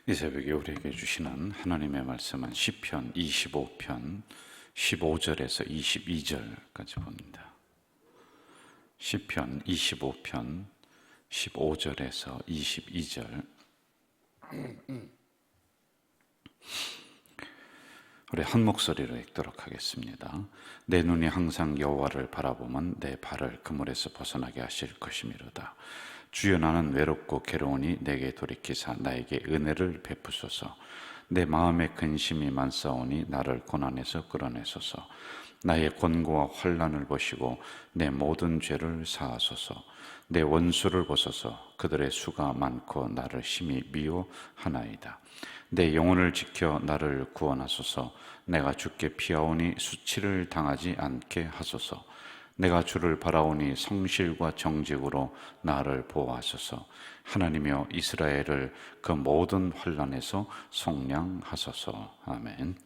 이 새벽에 우리에게 주시는 하나님의 말씀은 시편 25편 15절에서 22절까지 봅니다. 시편 25편 15절에서 22절. 우리 한 목소리로 읽도록 하겠습니다. 내 눈이 항상 여호와를 바라보면 내 발을 그물에서 벗어나게 하실 것이미로다. 주여, 나는 외롭고 괴로우니 내게 돌이키사 나에게 은혜를 베푸소서. 내 마음에 근심이 많사오니 나를 고난에서 끌어내소서. 나의 권고와 환난을 보시고 내 모든 죄를 사하소서. 내 원수를 보소서. 그들의 수가 많고 나를 심히 미워하나이다. 내 영혼을 지켜 나를 구원하소서. 내가 주께 피하오니 수치를 당하지 않게 하소서. 내가 주를 바라오니 성실과 정직으로 나를 보호하소서. 하나님이여, 이스라엘을 그 모든 환난에서 속량하소서. 아멘.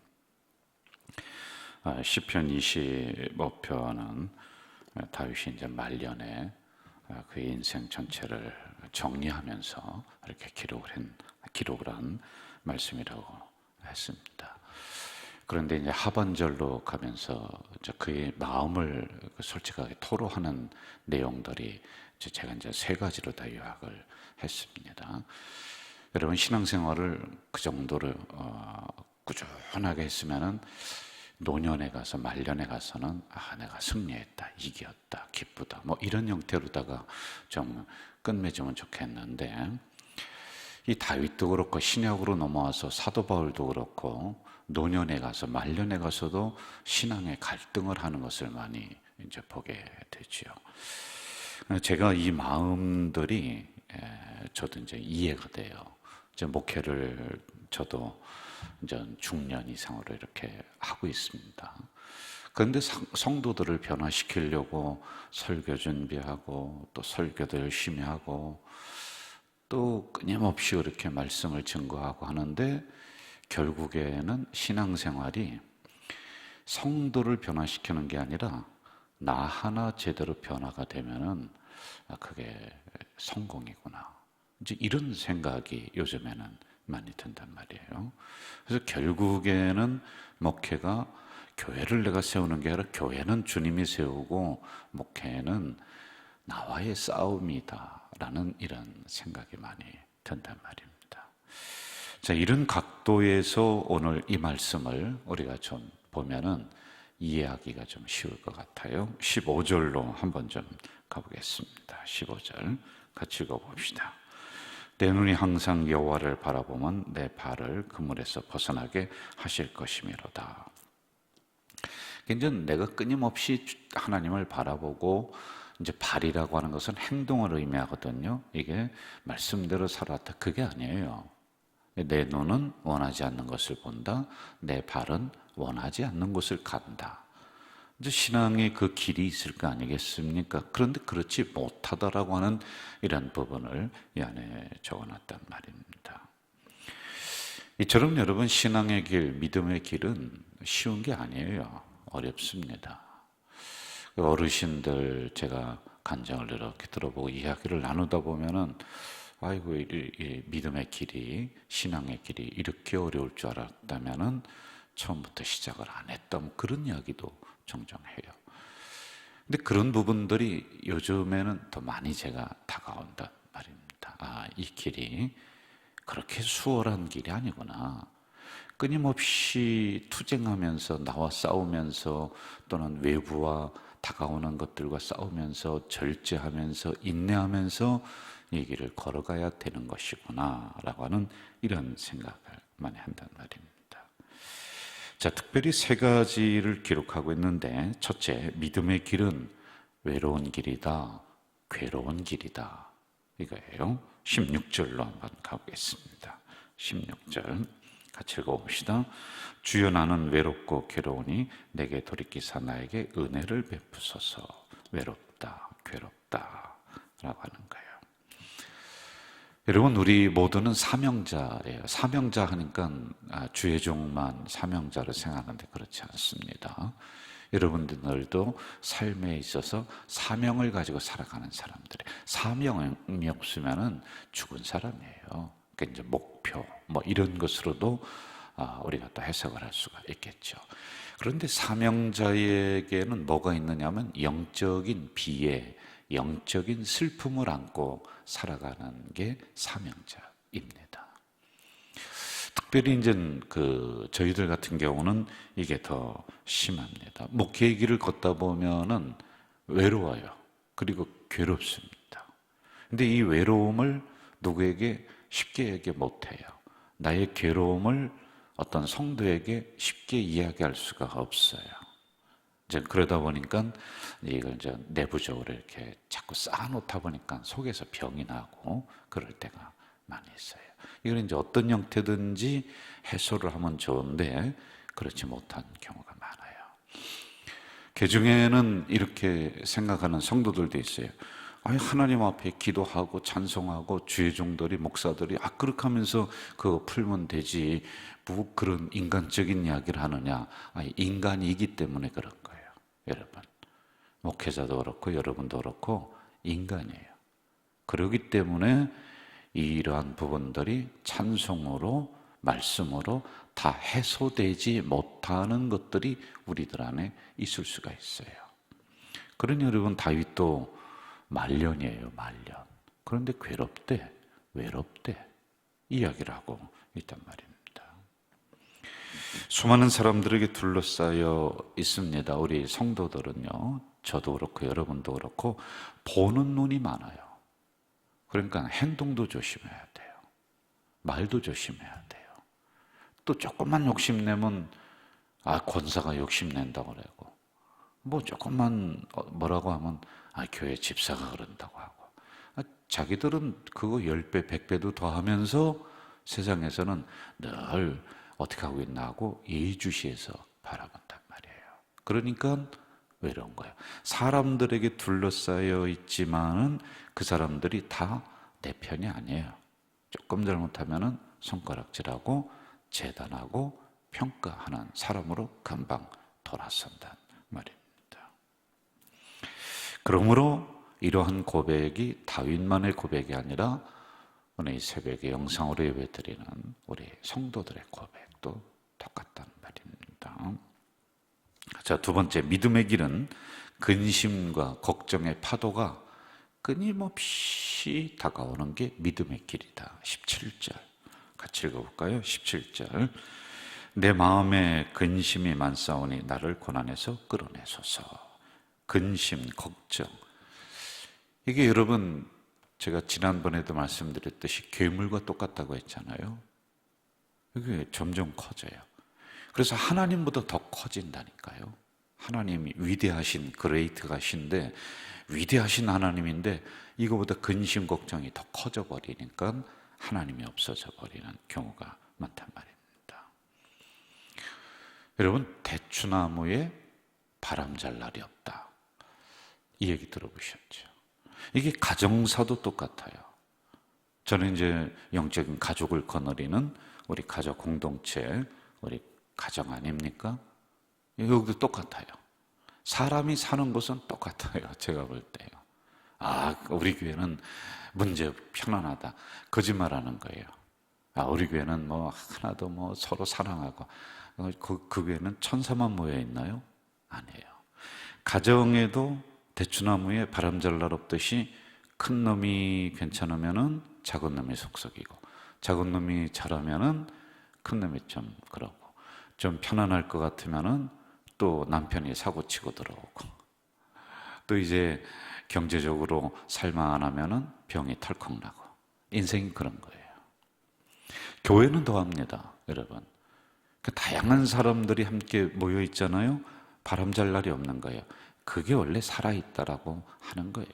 시편 25편은 다윗이 이제 말년에 그의 인생 전체를 정리하면서 이렇게 기록을 한 말씀이라고 했습니다. 그런데 이제 하반절로 가면서 그의 마음을 솔직하게 토로하는 내용들이 제가 이제 세 가지로 다 요약을 했습니다. 여러분, 신앙생활을 그 정도로 꾸준하게 했으면은 노년에 가서 말년에 가서는 내가 승리했다, 이겼다, 기쁘다, 뭐 이런 형태로다가 좀 끝맺으면 좋겠는데, 이 다윗도 그렇고 신약으로 넘어와서 사도 바울도 그렇고 노년에 가서 말년에 가서도 신앙의 갈등을 하는 것을 많이 이제 보게 되지요. 제가 이 마음들이 저도 이제 이해가 돼요. 이제 목회를 저도 이제 중년 이상으로 이렇게 하고 있습니다. 그런데 성도들을 변화시키려고 설교 준비하고 또 설교도 열심히 하고 또 끊임없이 이렇게 말씀을 증거하고 하는데, 결국에는 신앙생활이 성도를 변화시키는 게 아니라 나 하나 제대로 변화가 되면은 그게 성공이구나, 이제 이런 생각이 요즘에는 많이 든단 말이에요. 그래서 결국에는 목회가 교회를 내가 세우는 게 아니라 교회는 주님이 세우고 목회는 나와의 싸움이다라는 이런 생각이 많이 든단 말입니다. 자, 이런 각도에서 오늘 이 말씀을 우리가 좀 보면은 이해하기가 좀 쉬울 것 같아요. 15절로 한번 좀 가보겠습니다. 15절 같이 읽어봅시다. 내 눈이 항상 여호와를 바라보면 내 발을 그물에서 벗어나게 하실 것이미로다. 이제 내가 끊임없이 하나님을 바라보고, 이제 발이라고 하는 것은 행동을 의미하거든요. 이게 말씀대로 살았다, 그게 아니에요. 내 눈은 원하지 않는 것을 본다, 내 발은 원하지 않는 곳을 간다. 이제 신앙의 그 길이 있을 거 아니겠습니까? 그런데 그렇지 못하다라고 하는 이런 부분을 이 안에 적어놨단 말입니다. 이처럼 여러분, 신앙의 길, 믿음의 길은 쉬운 게 아니에요. 어렵습니다. 어르신들 제가 간증을 이렇게 들어보고 이야기를 나누다 보면은, 아이고, 이 믿음의 길이, 신앙의 길이 이렇게 어려울 줄 알았다면은 처음부터 시작을 안 했던 그런 이야기도 종종 해요. 근데 그런 부분들이 요즘에는 더 많이 제가 다가온단 말입니다. 이 길이 그렇게 수월한 길이 아니구나. 끊임없이 투쟁하면서, 나와 싸우면서, 또는 외부와 다가오는 것들과 싸우면서, 절제하면서, 인내하면서 이 길을 걸어가야 되는 것이구나 라고 하는 이런 생각을 많이 한단 말입니다. 자, 특별히 세 가지를 기록하고 있는데, 첫째, 믿음의 길은 외로운 길이다, 괴로운 길이다, 이거예요. 16절로 한번 가보겠습니다. 16절 같이 읽어봅시다. 주여, 나는 외롭고 괴로우니 내게 돌이키사 나에게 은혜를 베푸소서. 외롭다, 괴롭다 라고 하는 거예요. 여러분, 우리 모두는 사명자예요. 사명자 하니까 주의 종만 사명자로 생각하는데 그렇지 않습니다. 여러분들도 삶에 있어서 사명을 가지고 살아가는 사람들이에요. 사명이 없으면 죽은 사람이에요. 그러니까 이제 목표 뭐 이런 것으로도 우리가 또 해석을 할 수가 있겠죠. 그런데 사명자에게는 뭐가 있느냐면 영적인 비애, 영적인 슬픔을 안고 살아가는 게 사명자입니다. 특별히 이제 저희들 같은 경우는 이게 더 심합니다. 목회의 길을 걷다 보면은 외로워요. 그리고 괴롭습니다. 근데 이 외로움을 누구에게 쉽게 얘기 못해요. 나의 괴로움을 어떤 성도에게 쉽게 이야기할 수가 없어요. 이제 그러다 보니까 이걸 이제 내부적으로 이렇게 자꾸 쌓아놓다 보니까 속에서 병이 나고 그럴 때가 많이 있어요. 이걸 이제 어떤 형태든지 해소를 하면 좋은데 그렇지 못한 경우가 많아요. 개중에는 이렇게 생각하는 성도들도 있어요. 아니, 하나님 앞에 기도하고 찬송하고 주의 종들이 목사들이 그렇게 하면서 그거 풀면 되지 뭐 그런 인간적인 이야기를 하느냐. 아니, 인간이기 때문에 그런 거예요. 여러분, 목회자도 그렇고 여러분도 그렇고 인간이에요. 그렇기 때문에 이러한 부분들이 찬송으로 말씀으로 다 해소되지 못하는 것들이 우리들 안에 있을 수가 있어요. 그러니 여러분, 다윗도 말년이에요, 말년. 그런데 괴롭대, 외롭대 이야기를 하고 있단 말입니다. 수많은 사람들에게 둘러싸여 있습니다. 우리 성도들은요, 저도 그렇고 여러분도 그렇고 보는 눈이 많아요. 그러니까 행동도 조심해야 돼요. 말도 조심해야 돼요. 또 조금만 욕심내면 권사가 욕심낸다고 그러고 뭐 조금만 뭐라고 하면 교회 집사가 그런다고 하고 자기들은 그거 10배, 100배도 더 하면서 세상에서는 늘 어떻게 하고 있나 하고 예의주시해서 바라본단 말이에요. 그러니까 외로운 거예요. 사람들에게 둘러싸여 있지만은 그 사람들이 다 내 편이 아니에요. 조금 잘못하면은 손가락질하고 재단하고 평가하는 사람으로 금방 돌아선단 말입니다. 그러므로 이러한 고백이 다윗만의 고백이 아니라 오늘 이 새벽에 영상으로 예배드리는 우리 성도들의 고백도 똑같단 말입니다. 자, 두 번째, 믿음의 길은 근심과 걱정의 파도가 끊임없이 다가오는 게 믿음의 길이다. 17절 같이 읽어볼까요? 17절 내 마음에 근심이 많사오니 나를 고난에서 끌어내소서. 근심, 걱정, 이게 여러분 제가 지난번에도 말씀드렸듯이 괴물과 똑같다고 했잖아요. 이게 점점 커져요. 그래서 하나님보다 더 커진다니까요. 하나님이 위대하신 그레이트가신데 위대하신 하나님인데 이거보다 근심 걱정이 더 커져 버리니까 하나님이 없어져 버리는 경우가 많단 말입니다. 여러분, 대추나무에 바람 잘 날이 없다, 이 얘기 들어보셨죠? 이게 가정사도 똑같아요. 저는 이제 영적인 가족을 거느리는 우리 가족 공동체, 우리 가정 아닙니까? 여기도 똑같아요. 사람이 사는 곳은 똑같아요. 제가 볼 때요. 우리 교회는 문제 편안하다, 거짓말하는 거예요. 우리 교회는 뭐 하나도 뭐 서로 사랑하고 그 교회는 천사만 모여 있나요? 아니에요. 가정에도 대추나무에 바람 잘 날 없듯이 큰 놈이 괜찮으면은 작은 놈이 속썩이고 작은 놈이 잘하면은 큰 놈이 좀 그러고 좀 편안할 것 같으면은 또 남편이 사고치고 들어오고 또 이제 경제적으로 살만하면은 병이 털컥 나고 인생이 그런 거예요. 교회는 더합니다, 여러분. 다양한 사람들이 함께 모여 있잖아요. 바람 잘 날이 없는 거예요. 그게 원래 살아있다라고 하는 거예요.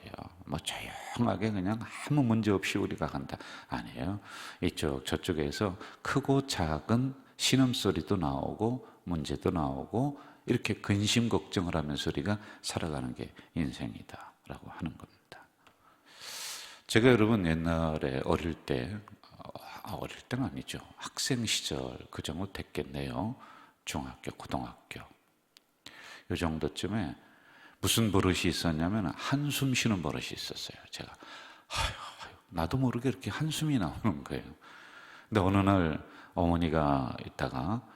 뭐 조용하게 그냥 아무 문제 없이 우리가 간다, 아니에요. 이쪽 저쪽에서 크고 작은 신음소리도 나오고 문제도 나오고 이렇게 근심 걱정을 하면서 우리가 살아가는 게 인생이다라고 하는 겁니다. 제가 여러분 옛날에 어릴 때는 아니죠. 학생 시절 그 정도 됐겠네요. 중학교, 고등학교 요 정도쯤에 무슨 버릇이 있었냐면 한숨 쉬는 버릇이 있었어요. 제가 나도 모르게 이렇게 한숨이 나오는 거예요. 근데 어느 날 어머니가 있다가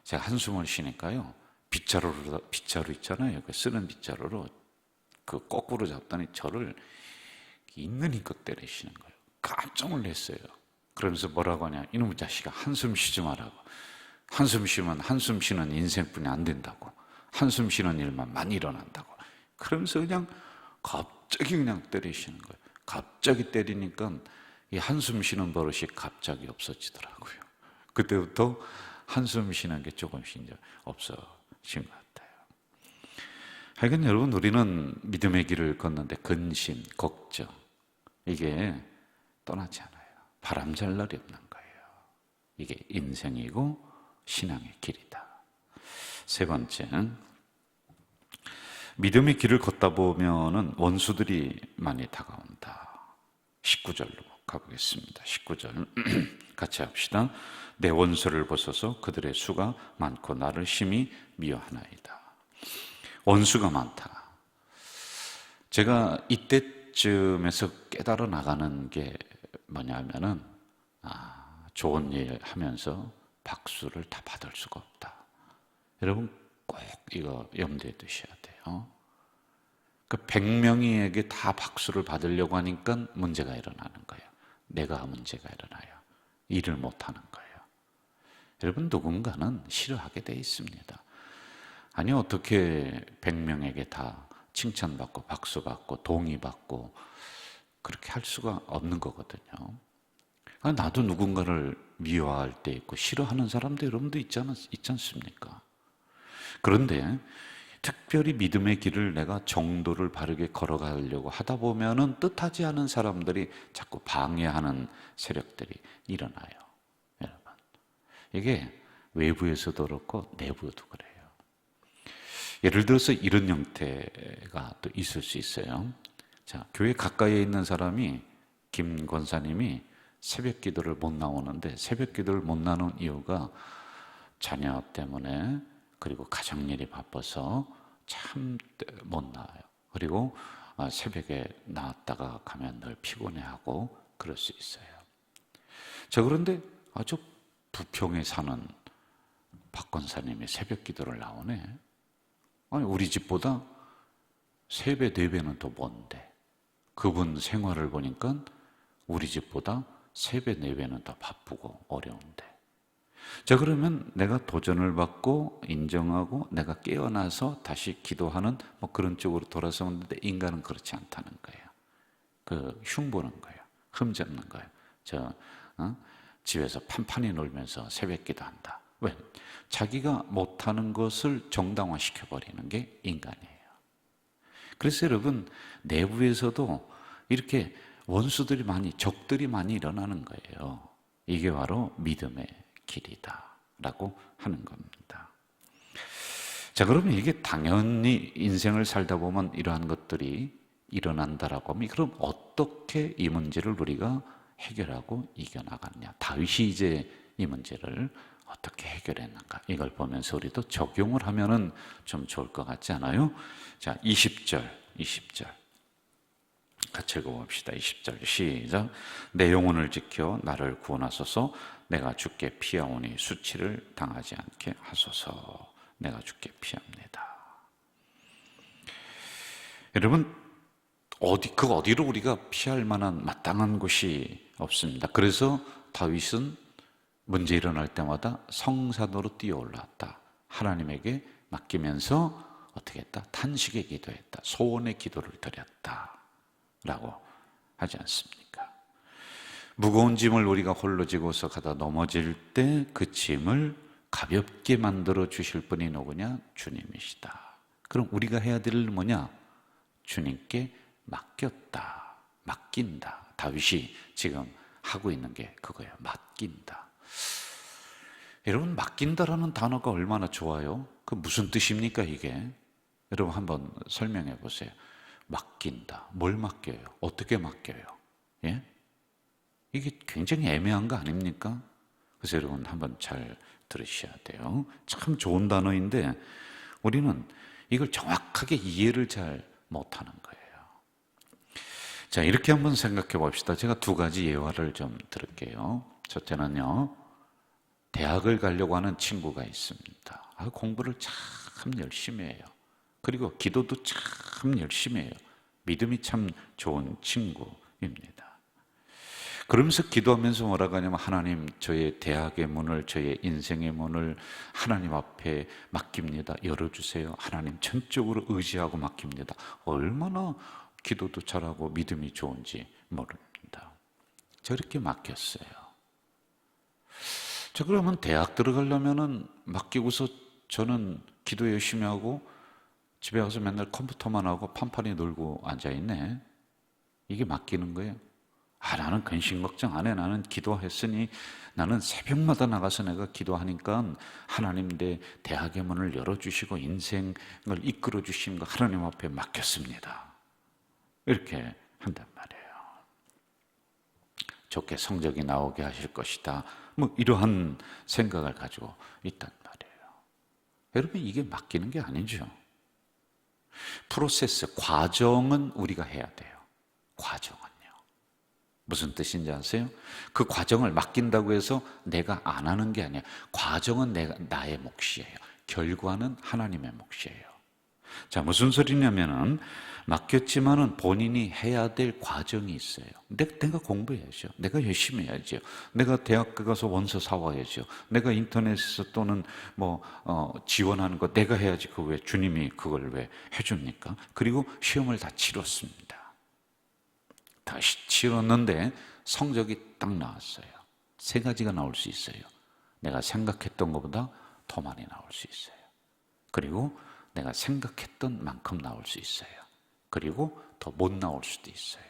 제가 한숨을 쉬니까요, 빗자루 있잖아요. 그 쓰는 빗자루로 그 거꾸로 잡더니 저를 있는 힘껏 때리시는 거예요. 깜짝 놀랐어요. 그러면서 뭐라고 하냐, 이놈의 자식아, 한숨 쉬지 말라고. 한숨 쉬면 한숨 쉬는 인생뿐이 안 된다고. 한숨 쉬는 일만 많이 일어난다고. 그러면서 그냥 갑자기 그냥 때리시는 거예요. 갑자기 때리니까 이 한숨 쉬는 버릇이 갑자기 없어지더라고요. 그때부터 한숨 쉬는 게 조금씩 이제 없어진 것 같아요. 하여간 여러분, 우리는 믿음의 길을 걷는데 근심, 걱정, 이게 떠나지 않아요. 바람잘 날이 없는 거예요. 이게 인생이고 신앙의 길이다. 세 번째, 믿음의 길을 걷다 보면은 원수들이 많이 다가온다. 19절로 가보겠습니다. 19절 같이 합시다. 내 원수를 벗어서 그들의 수가 많고 나를 심히 미워하나이다. 원수가 많다. 제가 이때쯤에서 깨달아 나가는 게 뭐냐면은, 좋은 일 하면서 박수를 다 받을 수가 없다. 여러분 꼭 이거 염두에 두셔야 돼요. 그 100명에게 다 박수를 받으려고 하니까 문제가 일어나는 거예요. 내가 문제가 일어나요. 일을 못하는 거예요. 여러분, 누군가는 싫어하게 돼 있습니다. 아니, 어떻게 100명에게 다 칭찬받고 박수받고 동의받고 그렇게 할 수가 없는 거거든요. 나도 누군가를 미워할 때 있고 싫어하는 사람도 여러분도 있지 않습니까? 그런데 특별히 믿음의 길을 내가 정도를 바르게 걸어가려고 하다 보면은 뜻하지 않은 사람들이 자꾸 방해하는 세력들이 일어나요. 여러분, 이게 외부에서도 그렇고 내부에도 그래요. 예를 들어서 이런 형태가 또 있을 수 있어요. 자, 교회 가까이에 있는 사람이, 김 권사님이 새벽 기도를 못 나오는데, 새벽 기도를 못 나오는 이유가 자녀 때문에, 그리고 가정일이 바빠서 참 못 나와요. 그리고 새벽에 나왔다가 가면 늘 피곤해하고 그럴 수 있어요. 자, 그런데 아주 부평에 사는 박 권사님이 새벽 기도를 나오네. 아니, 우리 집보다 3배, 4배는 더 먼데, 그분 생활을 보니까 우리 집보다 3배, 4배는 더 바쁘고 어려운데. 자, 그러면 내가 도전을 받고 인정하고 내가 깨어나서 다시 기도하는 뭐 그런 쪽으로 돌아서는데, 인간은 그렇지 않다는 거예요. 그 흉보는 거예요. 흠잡는 거예요. 집에서 판판히 놀면서 새벽 기도한다. 왜? 자기가 못하는 것을 정당화시켜버리는 게 인간이에요. 그래서 여러분, 내부에서도 이렇게 원수들이 적들이 많이 일어나는 거예요. 이게 바로 믿음의 길이다라고 하는 겁니다. 자, 그러면 이게 당연히 인생을 살다 보면 이러한 것들이 일어난다라고 하면, 그럼 어떻게 이 문제를 우리가 해결하고 이겨나갔냐? 다윗이 이제 이 문제를 어떻게 해결했는가? 이걸 보면서 우리도 적용을 하면은 좀 좋을 것 같지 않아요? 자, 20절 같이 읽어봅시다. 20절 시작. 내 영혼을 지켜 나를 구원하소서. 내가 주께 피하오니 수치를 당하지 않게 하소서. 내가 주께 피합니다. 여러분, 어디로 우리가 피할 만한 마땅한 곳이 없습니다. 그래서 다윗은 문제 일어날 때마다 성산으로 뛰어올랐다. 하나님에게 맡기면서 어떻게 했다? 탄식의 기도했다. 소원의 기도를 드렸다 라고 하지 않습니까? 무거운 짐을 우리가 홀로 지고서 가다 넘어질 때 그 짐을 가볍게 만들어 주실 분이 누구냐? 주님이시다. 그럼 우리가 해야 될 일은 뭐냐? 주님께 맡긴다. 다윗이 지금 하고 있는 게 그거예요. 맡긴다. 여러분, 맡긴다라는 단어가 얼마나 좋아요? 그 무슨 뜻입니까, 이게? 여러분 한번 설명해 보세요. 맡긴다. 뭘 맡겨요? 어떻게 맡겨요? 예? 이게 굉장히 애매한 거 아닙니까? 그래서 여러분 한번 잘 들으셔야 돼요. 참 좋은 단어인데 우리는 이걸 정확하게 이해를 잘 못하는 거예요. 자, 이렇게 한번 생각해 봅시다. 제가 2가지 예화를 좀 들을게요. 첫째는요, 대학을 가려고 하는 친구가 있습니다. 공부를 참 열심히 해요. 그리고 기도도 참 열심히 해요. 믿음이 참 좋은 친구입니다. 그러면서 기도하면서 뭐라고 하냐면, 하나님, 저의 대학의 문을, 저의 인생의 문을 하나님 앞에 맡깁니다. 열어주세요. 하나님 전적으로 의지하고 맡깁니다. 얼마나 기도도 잘하고 믿음이 좋은지 모릅니다. 저렇게 맡겼어요. 자, 그러면 대학 들어가려면은 맡기고서 저는 기도 열심히 하고 집에 가서 맨날 컴퓨터만 하고 판판이 놀고 앉아있네. 이게 맡기는 거예요. 나는 근심 걱정 안 해. 나는 기도했으니 나는 새벽마다 나가서 내가 기도하니까 하나님 내 대학의 문을 열어주시고 인생을 이끌어 주시는 거 하나님 앞에 맡겼습니다. 이렇게 한단 말이에요. 좋게 성적이 나오게 하실 것이다. 뭐 이러한 생각을 가지고 있단 말이에요. 여러분, 이게 맡기는 게 아니죠. 프로세스, 과정은 우리가 해야 돼요. 과정은요. 무슨 뜻인지 아세요? 그 과정을 맡긴다고 해서 내가 안 하는 게 아니에요. 과정은 나의 몫이에요. 결과는 하나님의 몫이에요. 자, 무슨 소리냐면은, 맡겼지만은 본인이 해야 될 과정이 있어요. 내가 공부해야죠. 내가 열심히 해야죠. 내가 대학 가서 원서 사와야죠. 내가 인터넷에서 또는 지원하는 거 내가 해야지. 그 왜 주님이 그걸 왜 해줍니까? 그리고 시험을 다 치렀습니다. 다시 치렀는데 성적이 딱 나왔어요. 세 가지가 나올 수 있어요. 내가 생각했던 것보다 더 많이 나올 수 있어요. 그리고 내가 생각했던 만큼 나올 수 있어요. 그리고 더 못 나올 수도 있어요.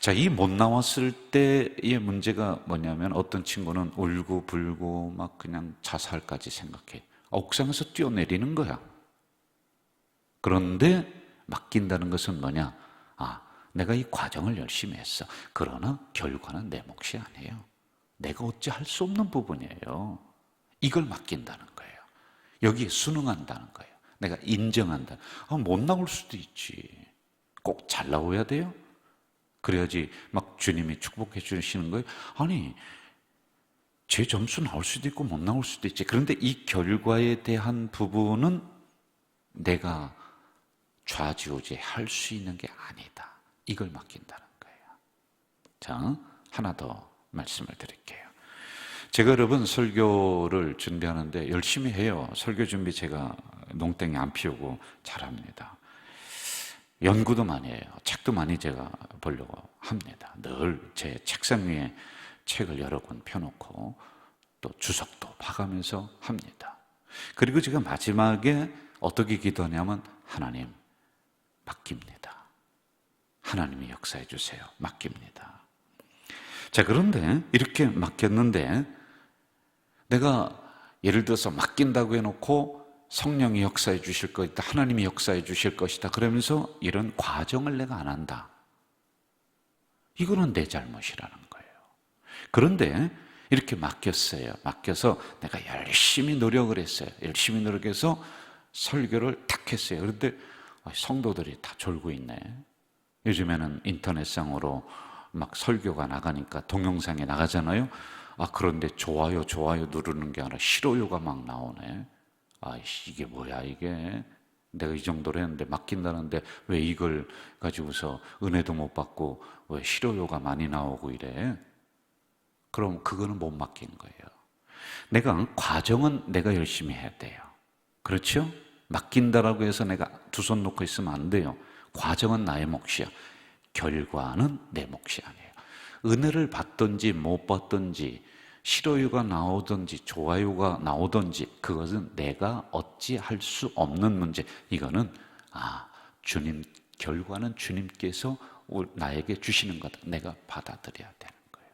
자, 이 못 나왔을 때의 문제가 뭐냐면, 어떤 친구는 울고 불고 막 그냥 자살까지 생각해. 옥상에서 뛰어내리는 거야. 그런데 맡긴다는 것은 뭐냐? 내가 이 과정을 열심히 했어. 그러나 결과는 내 몫이 아니에요. 내가 어찌 할 수 없는 부분이에요. 이걸 맡긴다는 거예요. 여기에 순응한다는 거예요. 내가 인정한다. 못 나올 수도 있지. 꼭 잘 나와야 돼요? 그래야지 막 주님이 축복해 주시는 거예요? 아니, 제 점수 나올 수도 있고 못 나올 수도 있지. 그런데 이 결과에 대한 부분은 내가 좌지우지 할 수 있는 게 아니다. 이걸 맡긴다는 거예요. 자, 하나 더 말씀을 드릴게요. 제가 여러분 설교를 준비하는데 열심히 해요. 설교 준비 제가 농땡이 안 피우고 잘합니다. 연구도 많이 해요. 책도 많이 제가 보려고 합니다. 늘 제 책상 위에 책을 여러 권 펴놓고 또 주석도 봐가면서 합니다. 그리고 제가 마지막에 어떻게 기도하냐면, 하나님, 맡깁니다. 하나님이 역사해 주세요. 맡깁니다. 자, 그런데 이렇게 맡겼는데, 내가 예를 들어서 맡긴다고 해놓고 성령이 역사해 주실 것이다, 하나님이 역사해 주실 것이다 그러면서 이런 과정을 내가 안 한다. 이거는 내 잘못이라는 거예요. 그런데 이렇게 맡겼어요. 맡겨서 내가 열심히 노력을 했어요. 열심히 노력해서 설교를 탁 했어요. 그런데 성도들이 다 졸고 있네. 요즘에는 인터넷상으로 막 설교가 나가니까 동영상에 나가잖아요. 그런데 좋아요 누르는 게 아니라 싫어요가 막 나오네. 이게 뭐야 이게. 내가 이 정도로 했는데 맡긴다는데 왜 이걸 가지고서 은혜도 못 받고 왜 싫어요가 많이 나오고 이래. 그럼 그거는 못 맡긴 거예요. 내가 과정은 내가 열심히 해야 돼요. 그렇죠? 맡긴다라고 해서 내가 두 손 놓고 있으면 안 돼요. 과정은 나의 몫이야. 결과는 내 몫이 아니에요. 은혜를 받든지 못 받든지, 싫어요가 나오든지 좋아요가 나오든지, 그것은 내가 어찌할 수 없는 문제. 이거는 주님, 결과는 주님께서 나에게 주시는 거다. 내가 받아들여야 되는 거예요.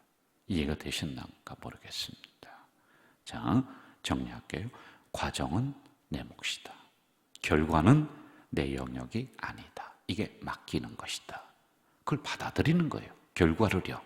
이해가 되셨나가 모르겠습니다. 자, 정리할게요. 과정은 내 몫이다. 결과는 내 영역이 아니다. 이게 맡기는 것이다. 그걸 받아들이는 거예요. 결과를요.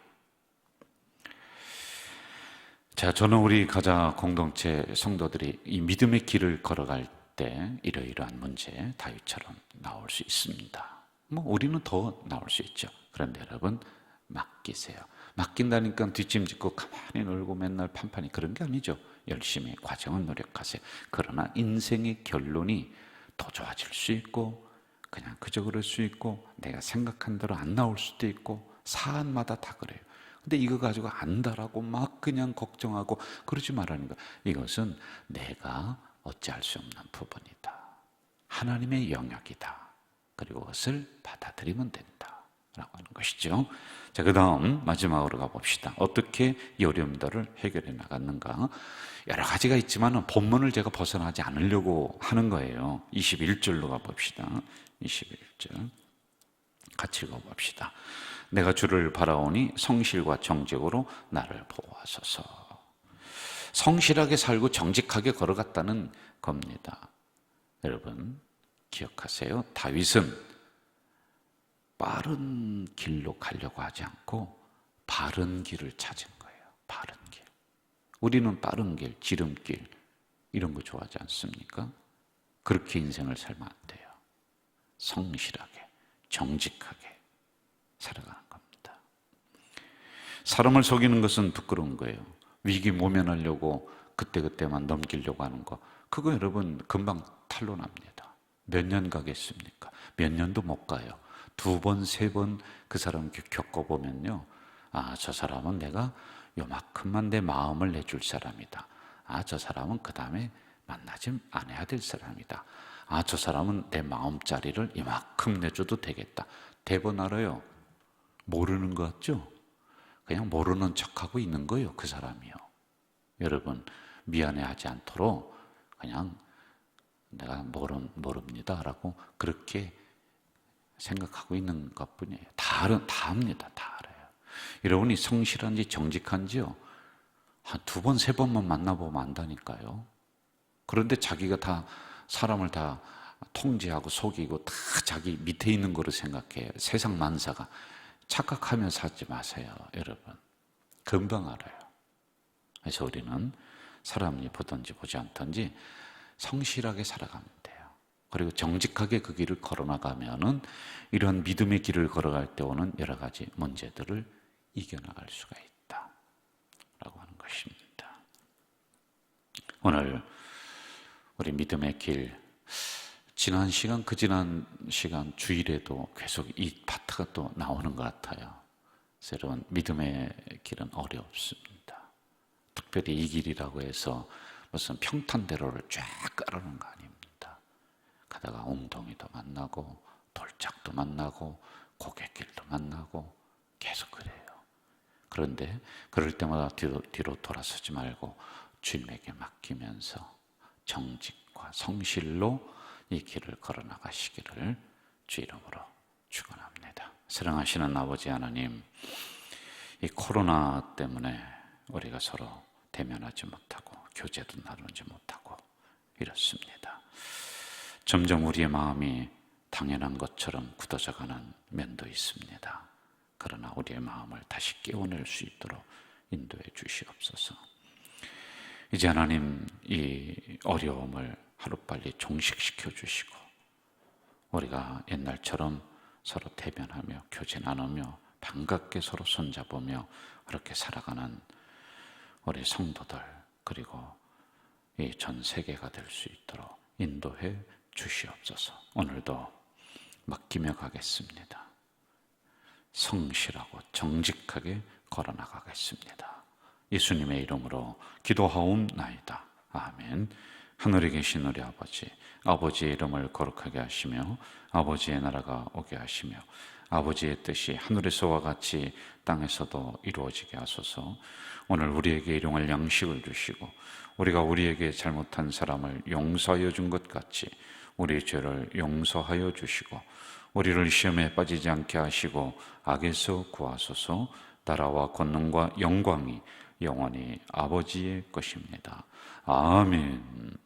자, 저는 우리 가자 공동체 성도들이 이 믿음의 길을 걸어갈 때 이러이러한 문제 다윗처럼 나올 수 있습니다. 우리는 더 나올 수 있죠. 그런데 여러분, 맡기세요. 맡긴다니까 뒷짐짓고 가만히 놀고 맨날 판판이, 그런 게 아니죠. 열심히 과정은 노력하세요. 그러나 인생의 결론이 더 좋아질 수 있고 그냥 그저 그럴 수 있고 내가 생각한 대로 안 나올 수도 있고 사안마다 다 그래요. 근데 이거 가지고 안다라고 막 그냥 걱정하고 그러지 말라는 거. 이것은 내가 어찌할 수 없는 부분이다. 하나님의 영역이다. 그리고 그것을 받아들이면 된다 라고 하는 것이죠. 자, 그 다음 마지막으로 가봅시다. 어떻게 이 어려움들을 해결해 나갔는가. 여러 가지가 있지만 본문을 제가 벗어나지 않으려고 하는 거예요. 21절로 가봅시다. 21절 같이 읽어봅시다. 내가 주를 바라오니 성실과 정직으로 나를 보호하소서. 성실하게 살고 정직하게 걸어갔다는 겁니다. 여러분 기억하세요. 다윗은 빠른 길로 가려고 하지 않고 바른 길을 찾은 거예요. 바른 길. 우리는 빠른 길, 지름길 이런 거 좋아하지 않습니까? 그렇게 인생을 살면 안 돼요. 성실하게, 정직하게 살아가는 겁니다. 사람을 속이는 것은 부끄러운 거예요. 위기 모면하려고 그때그때만 넘기려고 하는 거, 그거 여러분 금방 탄로납니다. 몇 년 가겠습니까? 몇 년도 못 가요. 2번, 3번 그 사람 겪어보면요, 아, 저 사람은 내가 요만큼만 내 마음을 내줄 사람이다. 아, 저 사람은 그 다음에 만나지 않아야 될 사람이다. 아, 저 사람은 내 마음짜리를 이만큼 내줘도 되겠다. 대번 알아요. 모르는 것 같죠? 그냥 모르는 척하고 있는 거예요, 그 사람이요. 여러분 미안해하지 않도록 그냥 내가 모릅니다 라고 그렇게 생각하고 있는 것뿐이에요. 다 압니다. 다 알아요. 여러분이 성실한지 정직한지요, 한 2번, 3번만 만나보면 안다니까요. 그런데 자기가 다 사람을 다 통제하고 속이고 다 자기 밑에 있는 거로 생각해요. 세상 만사가. 착각하면서 하지 마세요, 여러분. 금방 알아요. 그래서 우리는 사람이 보든지 보지 않든지 성실하게 살아가면 돼요. 그리고 정직하게 그 길을 걸어나가면은 이런 믿음의 길을 걸어갈 때 오는 여러 가지 문제들을 이겨나갈 수가 있다 라고 하는 것입니다. 오늘 우리 믿음의 길, 지난 시간 주일에도 계속 이 파트가 또 나오는 것 같아요. 여러분 믿음의 길은 어렵습니다. 특별히 이 길이라고 해서 무슨 평탄대로를 쫙 깔아놓은 거 아닙니다. 가다가 웅덩이도 만나고 돌짝도 만나고 고갯길도 만나고 계속 그래요. 그런데 그럴 때마다 뒤로 돌아서지 말고 주님에게 맡기면서 정직과 성실로 이 길을 걸어나가시기를 주 이름으로 축원합니다. 사랑하시는 아버지 하나님, 이 코로나 때문에 우리가 서로 대면하지 못하고 교제도 나누지 못하고 이렇습니다. 점점 우리의 마음이 당연한 것처럼 굳어져가는 면도 있습니다. 그러나 우리의 마음을 다시 깨워낼 수 있도록 인도해 주시옵소서. 이제 하나님 이 어려움을 하루빨리 종식시켜 주시고 우리가 옛날처럼 서로 대면하며 교제 나누며 반갑게 서로 손잡으며 그렇게 살아가는 우리 성도들 그리고 이 전 세계가 될 수 있도록 인도해 주시옵소서. 오늘도 맡기며 가겠습니다. 성실하고 정직하게 걸어나가겠습니다. 예수님의 이름으로 기도하옵나이다. 아멘. 하늘에 계신 우리 아버지, 아버지의 이름을 거룩하게 하시며 아버지의 나라가 오게 하시며 아버지의 뜻이 하늘에서와 같이 땅에서도 이루어지게 하소서. 오늘 우리에게 일용할 양식을 주시고 우리가 우리에게 잘못한 사람을 용서하여 준 것 같이 우리의 죄를 용서하여 주시고 우리를 시험에 빠지지 않게 하시고 악에서 구하소서. 나라와 권능과 영광이 영원히 아버지의 것입니다. 아멘.